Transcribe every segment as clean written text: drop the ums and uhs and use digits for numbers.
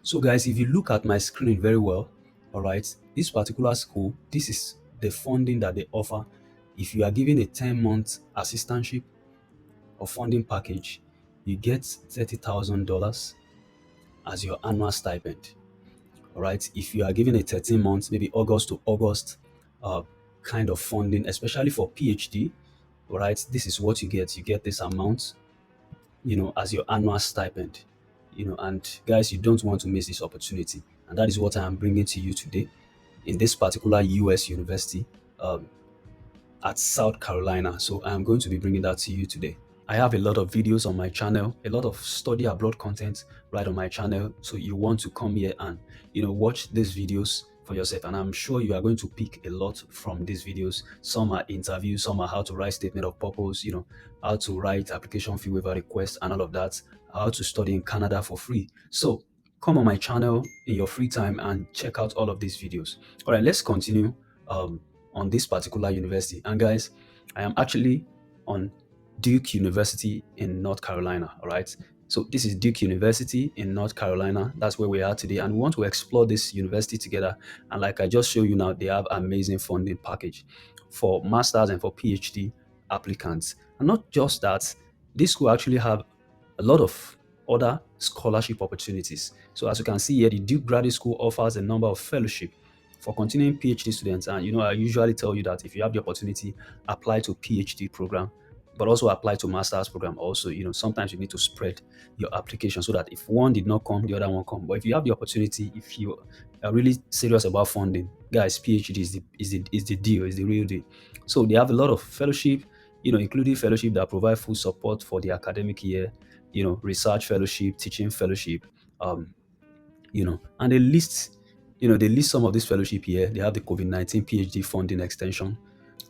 So, guys, if you look at my screen very well, all right, this particular school, this is the funding that they offer. If you are given a 10-month assistantship or funding package, you get $30,000 as your annual stipend. All right. If you are given a 13 months, maybe August to August uh, kind of funding, especially for PhD, all right, this is what you get. You get this amount, as your annual stipend, and guys, you don't want to miss this opportunity. And that is what I am bringing to you today in this particular US university um, at South Carolina. So I am going to be bringing that to you today. I have a lot of videos on my channel, a lot of study abroad content right on my channel. So you want to come here and watch these videos for yourself. And I'm sure you are going to pick a lot from these videos. Some are interviews, some are how to write statement of purpose, how to write application fee waiver request and all of that, how to study in Canada for free. So come on my channel in your free time and check out all of these videos. All right, let's continue on this particular university. And guys, I am actually on Duke University in North Carolina. All right. So this is Duke University in North Carolina. That's where we are today. And we want to explore this university together. And like I just showed you now, they have amazing funding package for masters and for PhD applicants. And not just that, this school actually have a lot of other scholarship opportunities. So as you can see here, the Duke Graduate School offers a number of fellowship for continuing PhD students. And I usually tell you that if you have the opportunity, apply to PhD program, but also apply to master's program also. Sometimes you need to spread your application so that if one did not come, the other one come. But if you have the opportunity, if you are really serious about funding, guys, PhD is the deal, is the real deal. So they have a lot of fellowship, including fellowship that provide full support for the academic year, research fellowship, teaching fellowship, um, and they list some of this fellowship here. They have the COVID-19 PhD funding extension.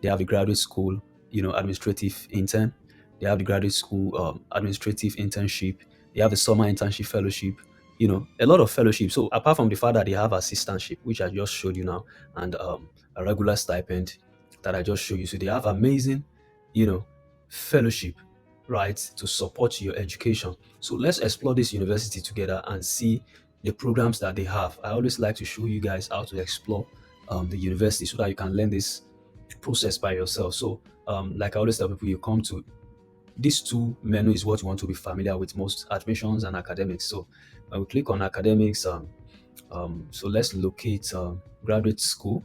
They have the graduate school, administrative intern. They have the graduate school administrative internship. They have the summer internship fellowship. A lot of fellowship. So apart from the fact that they have assistantship, which I just showed you now, and a regular stipend that I just showed you, so they have amazing, you know, fellowship, right, to support your education. So let's explore this university together and see the programs that they have. I always like to show you guys how to explore the university so that you can learn this process by yourself. So, like I always tell people, you come to these two menu is what you want to be familiar with most: admissions and academics. So, when we click on academics, so let's locate graduate school.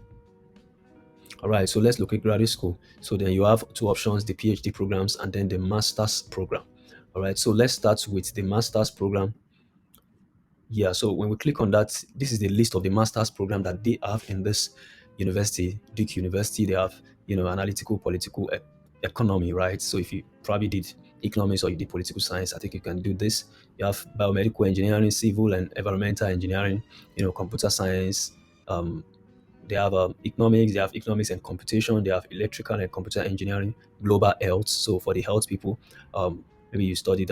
All right, so let's look at graduate school. So then you have two options: the PhD programs and then the master's program. All right, so let's start with the master's program. Yeah, so when we click on that, this is the list of the master's program that they have in this university, Duke University. They have, analytical, political, economy, right? So if you probably did economics or you did political science, I think you can do this. You have biomedical engineering, civil and environmental engineering, computer science. They have economics, they have economics and computation, they have electrical and computer engineering, global health. So for the health people, maybe you studied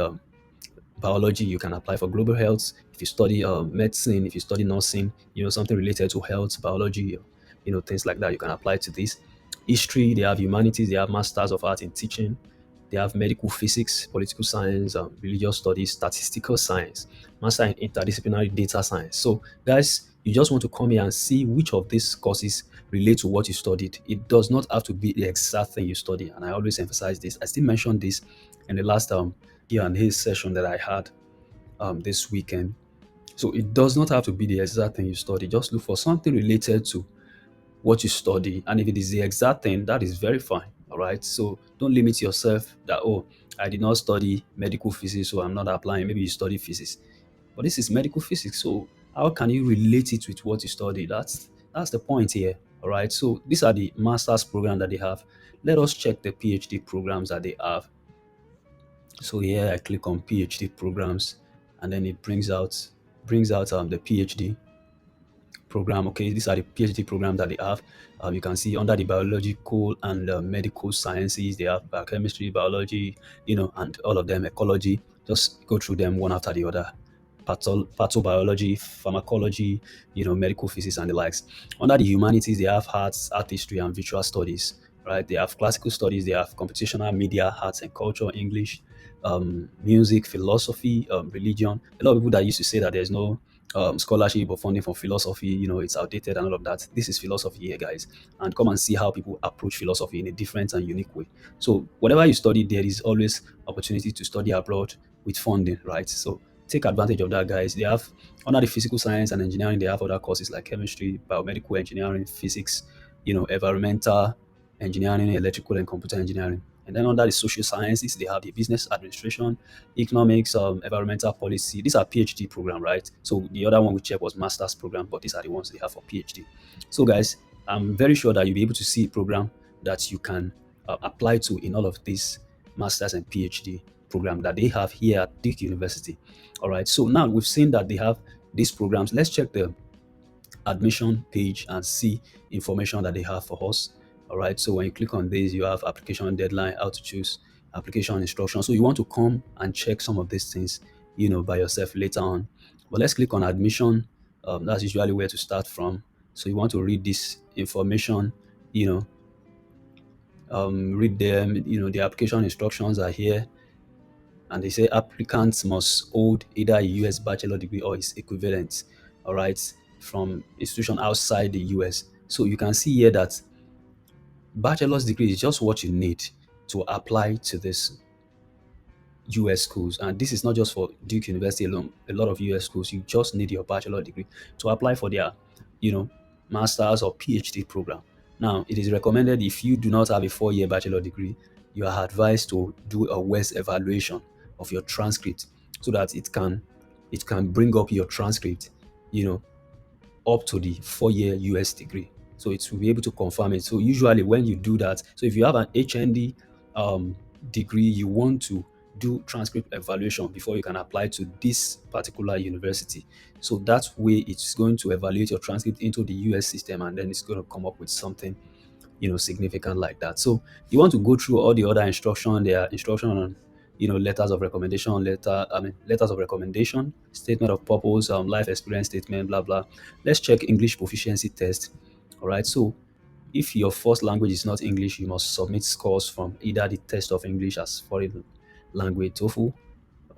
biology, you can apply for global health. If you study medicine, if you study nursing, something related to health, biology, things like that, you can apply to this. History, they have humanities, they have masters of art in teaching, they have medical physics, political science, religious studies, statistical science, master in interdisciplinary data science. So guys, you just want to come here and see which of these courses relate to what you studied. It does not have to be the exact thing you study, and I always emphasize this. I still mentioned this in the last year and his session that I had this weekend. So it does not have to be the exact thing you study. Just look for something related to what you study. And if it is the exact thing, that is very fine. All right. So don't limit yourself that, oh, I did not study medical physics, so I'm not applying. Maybe you study physics. But this is medical physics. So how can you relate it with what you study? That's the point here. All right. So these are the master's program that they have. Let us check the PhD programs that they have. So here I click on PhD programs, and then it brings out the PhD program. Okay, these are the PhD programs that they have. You can see under the biological and medical sciences, they have biochemistry, biology, and all of them, ecology. Just go through them one after the other. Pathobiology, pharmacology, medical physics and the likes. Under the humanities, they have arts, art history, and visual studies. Right? They have classical studies, they have computational media, arts and culture, English, music, philosophy, religion. A lot of people that used to say that there's no scholarship or funding for philosophy, it's outdated and all of that. This is philosophy here, guys, and come and see how people approach philosophy in a different and unique way. So whatever you study, there is always opportunity to study abroad with funding, right? So take advantage of that, guys. They have under the physical science and engineering, they have other courses like chemistry, biomedical engineering, physics, environmental engineering, electrical and computer engineering. And then under the social sciences, they have the business administration, economics, environmental policy. These are PhD program, right? So the other one we checked was master's program, but these are the ones they have for PhD. So guys, I'm very sure that you'll be able to see a program that you can apply to in all of these master's and PhD program that they have here at Duke University. All right. So now we've seen that they have these programs. Let's check the admission page and see information that they have for us. All right. So when you click on this, you have application deadline, how to choose application instruction. So you want to come and check some of these things, by yourself later on. But let's click on admission. That's usually where to start from. So you want to read this information, you know, read them. The application instructions are here, and they say applicants must hold either a US bachelor degree or its equivalent, all right, from institution outside the US. So you can see here that bachelor's degree is just what you need to apply to this US schools. And this is not just for Duke University alone. A lot of US schools, you just need your bachelor degree to apply for their, you know, master's or PhD program. Now, it is recommended if you do not have a 4-year bachelor degree, you are advised to do a WES evaluation of your transcript so that it can bring up your transcript, you know, up to the 4-year US degree. So it will be able to confirm it. So usually when you do that, so if you have an HND degree, you want to do transcript evaluation before you can apply to this particular university. So that way it's going to evaluate your transcript into the US system, and then it's going to come up with something significant like that. So you want to go through all the other instruction. There are instruction on letters of recommendation, letters of recommendation, statement of purpose, life experience statement, blah blah. Let's check English proficiency test. All right. So if your first language is not English, you must submit scores from either the test of English as foreign language TOEFL,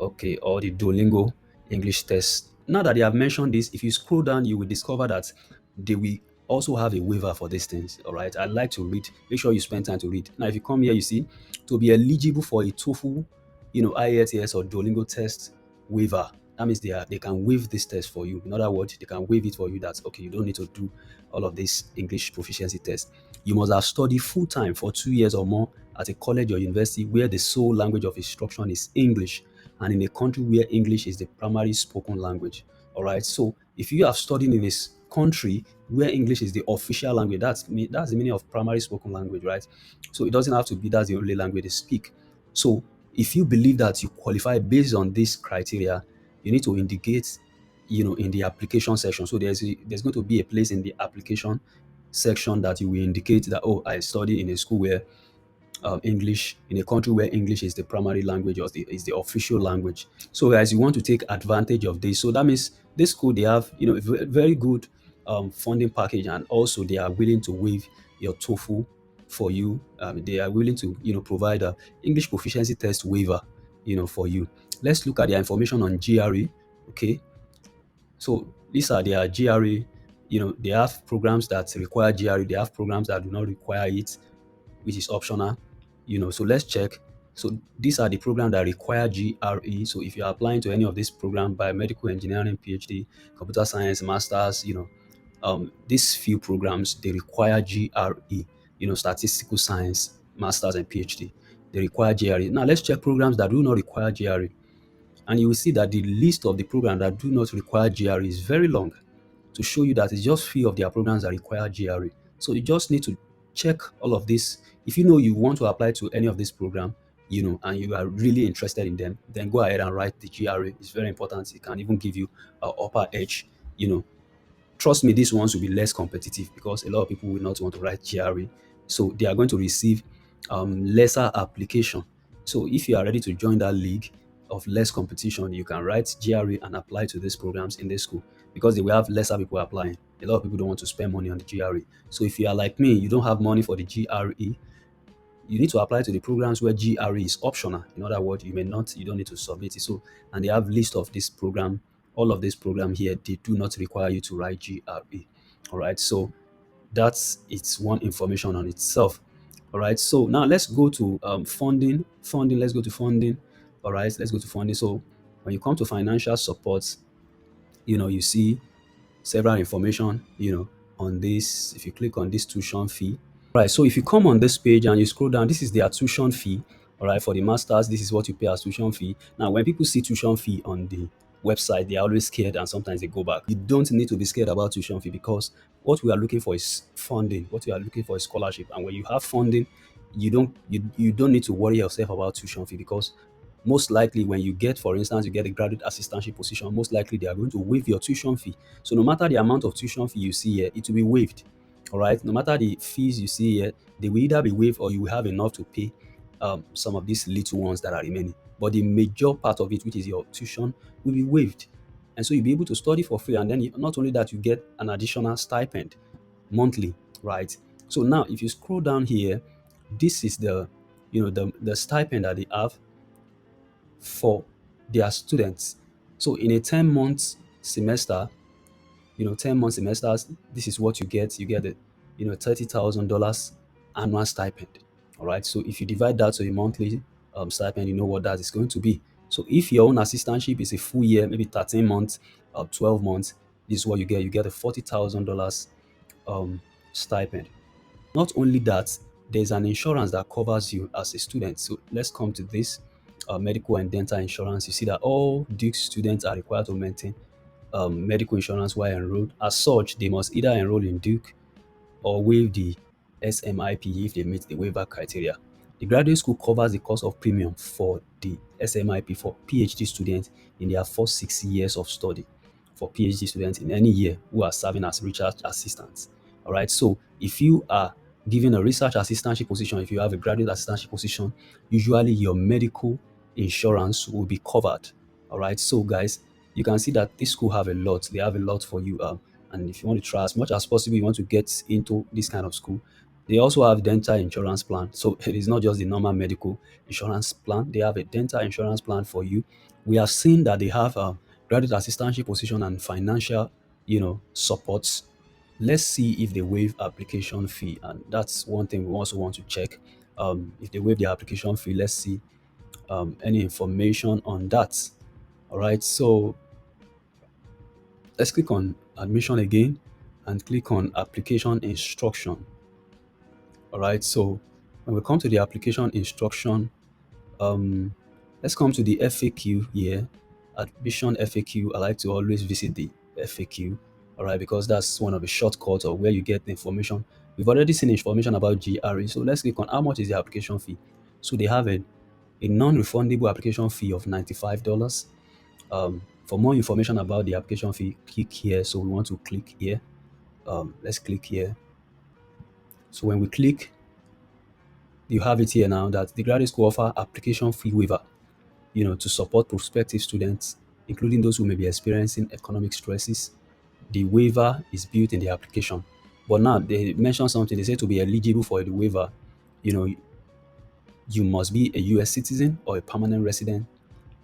okay, or the Duolingo English test. Now that they have mentioned this, if you scroll down, you will discover that they will also have a waiver for these things. All right. I like to read. Make sure you spend time to read. Now, if you come here, you see, to be eligible for a TOEFL, IELTS or Duolingo test waiver. That means they can waive this test for you. In other words, they can waive it for you. That's okay. You don't need to do all of this English proficiency test. You must have studied full time for 2 years or more at a college or university where the sole language of instruction is English, and in a country where English is the primary spoken language. All right. So if you have studied in this country where English is the official language, that's the meaning of primary spoken language, right? So it doesn't have to be that's the only language they speak. So if you believe that you qualify based on this criteria, you need to indicate, in the application section. So there's going to be a place in the application section that you will indicate that, oh, I study in a school where English, in a country where English is the primary language or is the official language. So guys, you want to take advantage of this. So that means this school, they have a very good funding package, and also they are willing to waive your TOEFL for you. They are willing to provide a English proficiency test waiver for you. Let's look at their information on GRE. Okay, so these are their GRE. They have programs that require GRE. They have programs that do not require it, which is optional. So let's check. So these are the programs that require GRE. So if you're applying to any of these programs, biomedical engineering, PhD, computer science, masters, these few programs, they require GRE. Statistical science, masters and PhD, they require GRE. Now let's check programs that do not require GRE, and you will see that the list of the programs that do not require GRE is very long, to show you that it's just few of their programs that require GRE. So you just need to check all of this. If you know you want to apply to any of this program, and you are really interested in them, then go ahead and write the GRE. It's very important. It can even give you an upper edge. Trust me, these ones will be less competitive because a lot of people will not want to write GRE. So they are going to receive lesser application. So if you are ready to join that league of less competition, you can write GRE and apply to these programs in this school because they will have lesser people applying. A lot of people don't want to spend money on the GRE. So if you are like me, you don't have money for the GRE, you need to apply to the programs where GRE is optional. In other words, you don't need to submit it. So, and they have list of this program all of this program here, they do not require you to write GRE. All right, so that's it's one information on itself. All right, so now let's go to funding. Let's go to funding. All right, let's go to funding. So when you come to financial support, you see several information, on this. If you click on this tuition fee, right? So if you come on this page and you scroll down, this is their tuition fee. All right, for the masters, this is what you pay as tuition fee. Now, when people see tuition fee on the website, they're always scared and sometimes they go back. You don't need to be scared about tuition fee because what we are looking for is funding. What we are looking for is scholarship. And when you have funding, you don't need to worry yourself about tuition fee because most likely when you get, for instance, you get a graduate assistantship position, most likely they are going to waive your tuition fee. So no matter the amount of tuition fee you see here, it will be waived. All right. No matter the fees you see here, they will either be waived or you will have enough to pay some of these little ones that are remaining. But the major part of it, which is your tuition, will be waived. And so you'll be able to study for free. And then not only that, you get an additional stipend monthly, right? So now if you scroll down here, this is the stipend that they have for their students. So in a 10-month semester, 10-month semesters, this is what you get. You get $30,000 annual stipend. All right. So if you divide that to a monthly stipend, you know what that is going to be. So if your own assistantship is a full year, maybe 13 months, 12 months, this is what you get. You get a $40,000 stipend. Not only that, there's an insurance that covers you as a student. So let's come to this medical and dental insurance. You see that all Duke students are required to maintain medical insurance while enrolled. As such, they must either enroll in Duke or waive the SMIP if they meet the waiver criteria. The graduate school covers the cost of premium for the SMIP for PhD students in their first 6 years of study. For PhD students in any year who are serving as research assistants. All right. So if you are given a research assistantship position, if you have a graduate assistantship position, usually your medical insurance will be covered. All right. So guys, you can see that this school have a lot. They have a lot for you. And if you want to try as much as possible, you want to get into this kind of school. They also have dental insurance plan. So it is not just the normal medical insurance plan. They have a dental insurance plan for you. We have seen that they have graduate assistantship position and financial, supports. Let's see if they waive application fee, and that's one thing we also want to check. If they waive the application fee, let's see any information on that. All right, so let's click on admission again and click on application instruction. All right, so when we come to the application instruction, um, let's come to the FAQ here. Admission FAQ. I like to always visit the FAQ. All right, because that's one of the shortcuts of where you get the information. We've already seen information about GRE, so let's click on how much is the application fee. So they have a non-refundable application fee of $95. For more information about the application fee, click here. So we want to click here. Let's click here. So when we click, you have it here now that the graduate school offer application fee waiver, to support prospective students, including those who may be experiencing economic stresses. The waiver is built in the application. But now they mention something. They say to be eligible for the waiver, you know, you must be a US citizen or a permanent resident.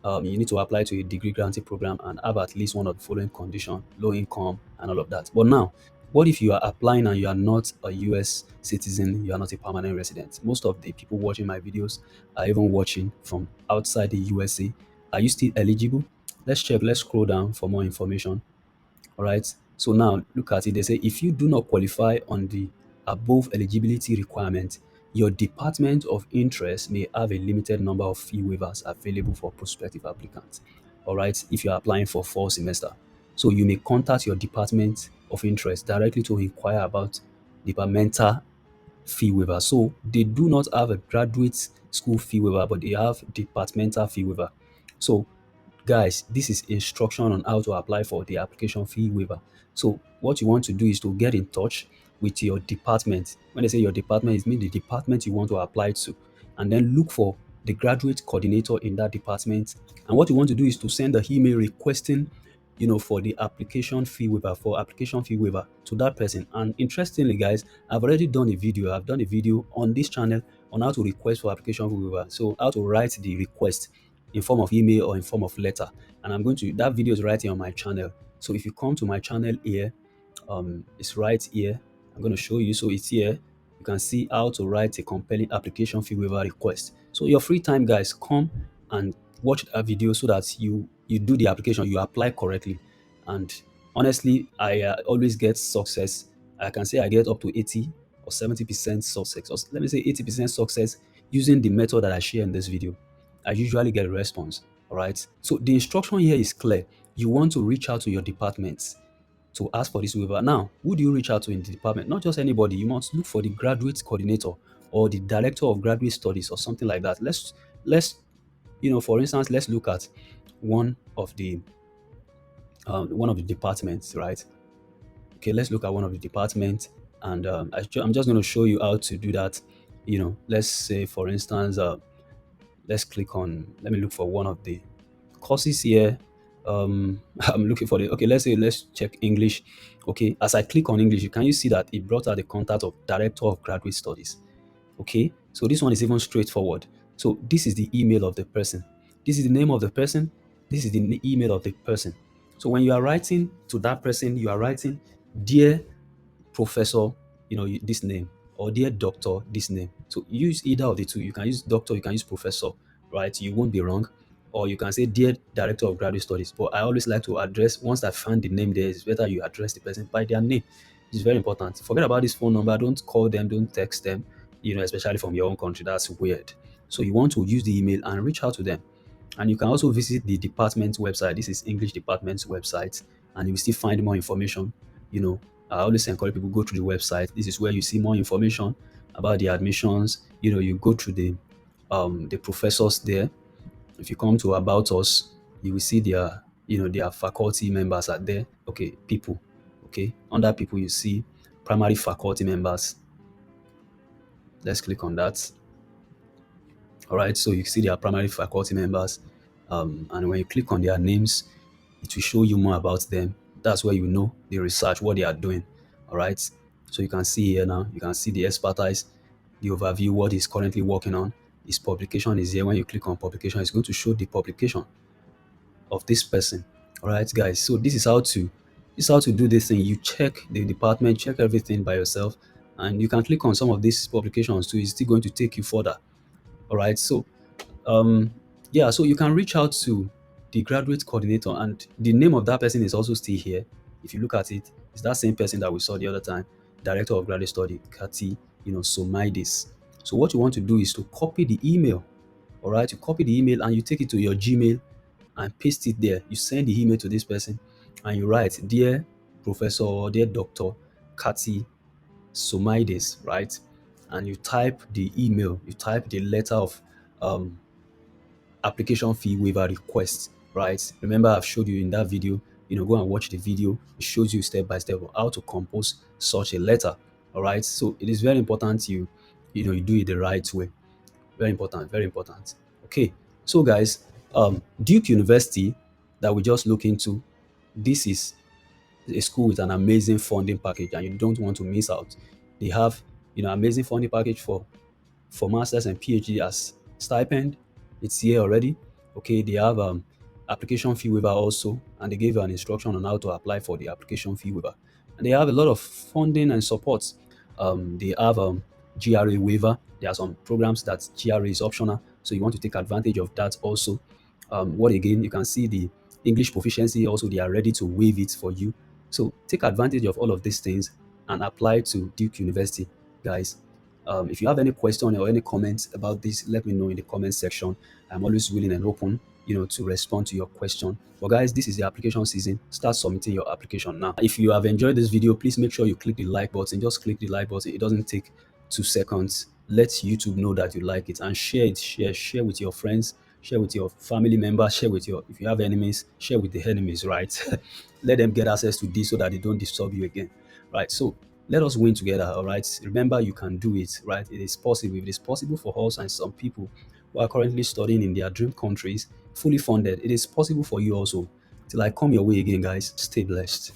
You need to apply to a degree granting program and have at least one of the following conditions: low income and all of that. But now, what if you are applying and you are not a US citizen, you are not a permanent resident? Most of the people watching my videos are even watching from outside the USA. Are you still eligible? Let's check. Let's scroll down for more information. All right. So now look at it. They say if you do not qualify on the above eligibility requirement, your department of interest may have a limited number of fee waivers available for prospective applicants. All right. If you're applying for fall semester, so you may contact your department of interest directly to inquire about departmental fee waiver. So they do not have a graduate school fee waiver, but they have departmental fee waiver. So guys, this is instruction on how to apply for the application fee waiver. So what you want to do is to get in touch with your department. When they say your department, it means the department you want to apply to, and then look for the graduate coordinator in that department. And what you want to do is to send an email requesting, for the application fee waiver, to that person. And interestingly, guys, I've already done a video. I've done a video on this channel on how to request for application fee waiver. So how to write the request in form of email or in form of letter. And I'm going to that video is right here on my channel. So if you come to my channel here, it's right here. I'm going to show you. So it's here. You can see how to write a compelling application fee waiver request. So your free time, guys, come and watch that video so that you do the application, you apply correctly. And honestly, I always get success. I can say I get up to 80 or 70% success, or let me say 80% success using the method that I share in this video. I usually get a response. All right. So the instruction here is clear. You want to reach out to your departments to ask for this waiver. Now, who do you reach out to in the department? Not just anybody. You must look for the graduate coordinator or the director of graduate studies or something like that. Let's for instance, let's look at one of the departments, right? Okay, let's look at one of the departments, and I'm just going to show you how to do that. Let's say, for instance, let's click on. Let me look for one of the courses here. I'm looking for the. Okay, let's check English. Okay, as I click on English, can you see that it brought out the contact of director of graduate studies? Okay, so this one is even straightforward. So this is the email of the person. This is the name of the person. This is the email of the person. So when you are writing to that person, you are writing, dear professor, this name, or dear doctor, this name. So use either of the two. You can use doctor, you can use professor, right? You won't be wrong. Or you can say dear director of graduate studies. But I always like to address, once I find the name there, it's better you address the person by their name. It's very important. Forget about this phone number. Don't call them, don't text them, especially from your own country. That's weird. So you want to use the email and reach out to them. And you can also visit the department's website. This is English department's website, and you will still find more information. You know, I always encourage people go to the website. This is where you see more information about the admissions. You go through the professors there. If you come to About Us, you will see their faculty members are there. Okay, people. Okay, under people you see primary faculty members. Let's click on that. All right, so you see their primary faculty members, and when you click on their names, it will show you more about them. That's where you know the research, what they are doing. All right, so you can see here now, you can see the expertise, the overview, what he's currently working on. His publication is here. When you click on publication, it's going to show the publication of this person. All right, guys. So this is how to do this thing. You check the department, check everything by yourself, and you can click on some of these publications too. It's still going to take you further. All right. So yeah, so you can reach out to the graduate coordinator, and the name of that person is also still here. If you look at it, it's that same person that we saw the other time, director of graduate study, Kati, Somaides. So what you want to do is to copy the email. All right, you copy the email and you take it to your Gmail and paste it there. You send the email to this person and you write, dear professor or dear doctor Kati Somaides, right? And you type the email, you type the letter of um, application fee waiver request, right? Remember, I've showed you in that video, go and watch the video. It shows you step by step of how to compose such a letter. All right. So it is very important you do it the right way. Very important, very important. Okay. So guys, Duke University that we just look into, this is a school with an amazing funding package and you don't want to miss out. They have amazing funding package for masters and PhD as stipend. It's here already. Okay, they have application fee waiver also, and they gave you an instruction on how to apply for the application fee waiver. And they have a lot of funding and support. They have GRE waiver. There are some programs that GRE is optional, so you want to take advantage of that also. What again? You can see the English proficiency also. They are ready to waive it for you. So take advantage of all of these things and apply to Duke University, guys. If you have any question or any comments about this, let me know in the comment section. I'm always willing and open, to respond to your question. But guys, this is the application season. Start submitting your application now. If you have enjoyed this video, please make sure you click the like button. Just click the like button. It doesn't take 2 seconds. Let YouTube know that you like it and share it. Share with your friends. Share with your family members. Share with if you have enemies, share with the enemies, right? Let them get access to this so that they don't disturb you again, right? So let us win together, all right? Remember, you can do it, right? It is possible. It is possible for us and some people who are currently studying in their dream countries, fully funded. It is possible for you also. Till I come your way again, guys, stay blessed.